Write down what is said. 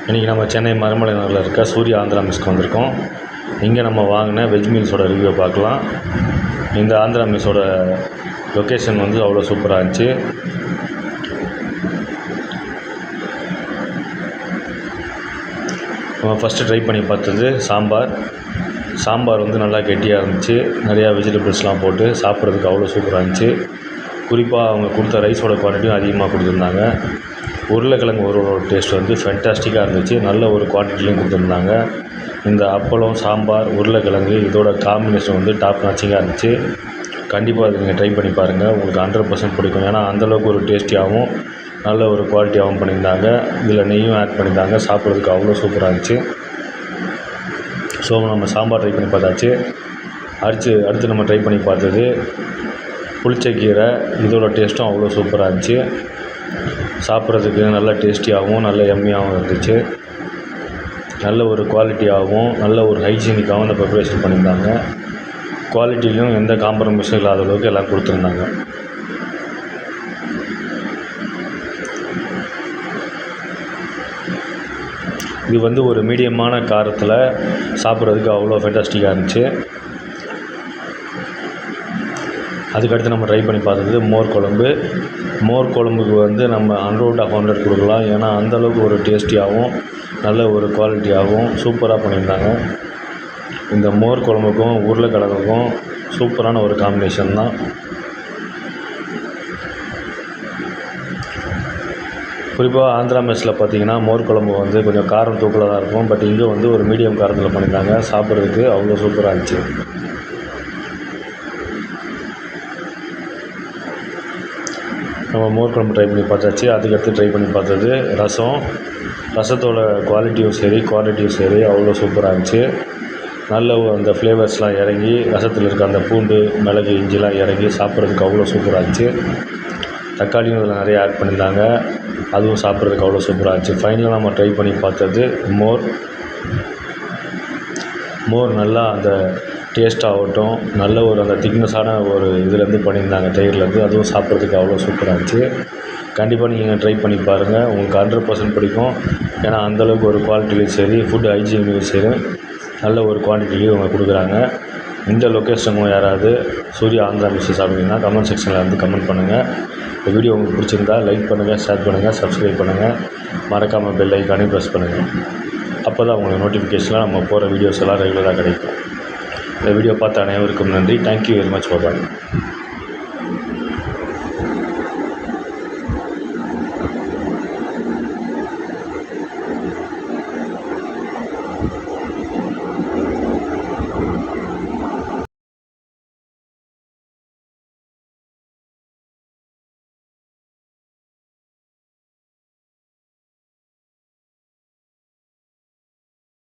இன்றைக்கி நம்ம சென்னை மரமலை நகரில் இருக்க சூர்யா ஆந்திரா மெஸ்க்கு வந்திருக்கோம். இங்கே நம்ம வாங்கின வெஜ் மீல்ஸோட ரிவ்யூ பார்க்கலாம். இந்த ஆந்திரா மெஸ்ஸோட லொக்கேஷன் வந்து அவ்வளோ சூப்பராக இருந்துச்சு. நம்ம ஃபஸ்ட்டு ட்ரை பண்ணி பார்த்தது சாம்பார் வந்து நல்லா கெட்டியாக இருந்துச்சு. நிறையா வெஜிடபிள்ஸ்லாம் போட்டு சாப்பிட்றதுக்கு அவ்வளோ சூப்பராக இருந்துச்சு. குறிப்பாக அவங்க கொடுத்த ரைஸோட குவான்டிட்டியும் அதிகமாக கொடுத்துருந்தாங்க. உருளைக்கிழங்கு ஒரு டேஸ்ட் வந்து ஃபென்டாஸ்டிக்காக இருந்துச்சு. நல்ல ஒரு குவான்டிட்டிலையும் கொடுத்துருந்தாங்க. இந்த அப்பளம், சாம்பார், உருளைக்கிழங்கு இதோட காம்பினேஷன் வந்து டாப் நாச்சிங்காக இருந்துச்சு. கண்டிப்பாக அதை நீங்கள் ட்ரை பண்ணி பாருங்கள். உங்களுக்கு 100% பிடிக்கும். ஏன்னா அந்தளவுக்கு ஒரு டேஸ்டியாகவும் நல்ல ஒரு குவாலிட்டியாகவும் பண்ணியிருந்தாங்க. இதில் நெய்யும் ஆட் பண்ணியிருந்தாங்க. சாப்பிட்றதுக்கு அவ்வளோ சூப்பராக இருந்துச்சு. ஸோ நம்ம சாம்பார் ட்ரை பண்ணி பார்த்தாச்சு. அடுத்து நம்ம ட்ரை பண்ணி பார்த்தது புளிச்சக்கீரை. இதோட டேஸ்ட்டும் அவ்வளோ சூப்பராக இருந்துச்சு. சாப்பிட்றதுக்கு நல்ல டேஸ்டியாகவும் நல்ல எம்மியாகவும் இருந்துச்சு. நல்ல ஒரு குவாலிட்டியாகவும் நல்ல ஒரு ஹைஜீனிக்காகவும் இந்த ப்ரிப்பரேஷன் பண்ணியிருந்தாங்க. குவாலிட்டிலையும் எந்த காம்ப்ரமைஸும் இல்லாத அளவுக்கு எல்லாம் கொடுத்துருந்தாங்க. இது வந்து ஒரு மீடியமான காரத்தில் சாப்பிட்றதுக்கு அவ்வளோ ஃபென்டாஸ்டிக்காக இருந்துச்சு. அதுக்கடுத்து நம்ம ட்ரை பண்ணி பார்த்தது மோர் குழம்புக்கு வந்து நம்ம 100/100 கொடுக்கலாம். ஏன்னா அந்தளவுக்கு ஒரு டேஸ்டியாகவும் நல்ல ஒரு குவாலிட்டியாகவும் சூப்பராக பண்ணியிருந்தாங்க. இந்த மோர் குழம்புக்கும் உருளைக்கிழங்குக்கும் சூப்பரான ஒரு காம்பினேஷன் தான். குறிப்பாக ஆந்திரா மெஸ்ஸில் பார்த்திங்கன்னா மோர் குழம்பு வந்து கொஞ்சம் காரம் தூக்கலாக தான் இருக்கும். பட் இங்கே வந்து ஒரு மீடியம் காரத்தில் பண்ணியிருந்தாங்க. சாப்பிட்றதுக்கு அவ்வளோ சூப்பராக இருந்துச்சு. நம்ம மோர் குழம்பு ட்ரை பண்ணி பார்த்தாச்சு. அதுக்கடுத்து ட்ரை பண்ணி பார்த்தது ரசத்தோட குவாலிட்டியும் சரி குவான்டிட்டியும் சரி அவ்வளோ சூப்பராக இருந்துச்சு. நல்ல அந்த ஃப்ளேவர்ஸ்லாம் இறங்கி ரசத்தில் இருக்க அந்த பூண்டு, மிளகு, இஞ்சிலாம் இறங்கி சாப்பிட்றதுக்கு அவ்வளோ சூப்பராக இருந்துச்சு. தக்காளியும் இதில் நிறைய ஆட் பண்ணியிருந்தாங்க. அதுவும் சாப்பிட்றதுக்கு அவ்வளோ சூப்பராக இருந்துச்சு. ஃபைனலாக நம்ம ட்ரை பண்ணி பார்த்தது மோர் நல்லா அந்த டேஸ்ட் ஆகட்டும், நல்ல ஒரு அந்த திக்னஸான ஒரு இதுலேருந்து பண்ணியிருந்தாங்க, தயிர்லேருந்து. அதுவும் சாப்பிட்றதுக்கு அவ்வளோ சூப்பராக இருந்துச்சு. கண்டிப்பாக நீங்கள் ட்ரை பண்ணி பாருங்கள். உங்களுக்கு 100% பிடிக்கும். ஏன்னா அந்தளவுக்கு ஒரு குவாலிட்டிலையும் சரி ஃபுட் ஹைஜீன்லையும் சரி நல்ல ஒரு குவான்டிட்டிலையும் அவங்க கொடுக்குறாங்க. இந்த லொக்கேஷனும் யாராவது சூர்யா ஆந்திரா மெஸ் சாப்பிட்டீங்கன்னா கமெண்ட் செக்ஷனில் வந்து கமெண்ட் பண்ணுங்கள். இந்த வீடியோ உங்களுக்கு பிடிச்சிருந்தா லைக் பண்ணுங்கள், ஷேர் பண்ணுங்கள், சப்ஸ்கிரைப் பண்ணுங்கள். மறக்காமல் பெல் ஐக்கானையும் ப்ரெஸ் பண்ணுங்கள். அப்போ தான் உங்களுக்கு நோட்டிஃபிகேஷனில் நம்ம போகிற வீடியோஸ் எல்லாம் ரெகுலராக கிடைக்கும். இந்த வீடியோ பார்த்த அனைவருக்கும் நன்றி. Thank you very much. பாய்.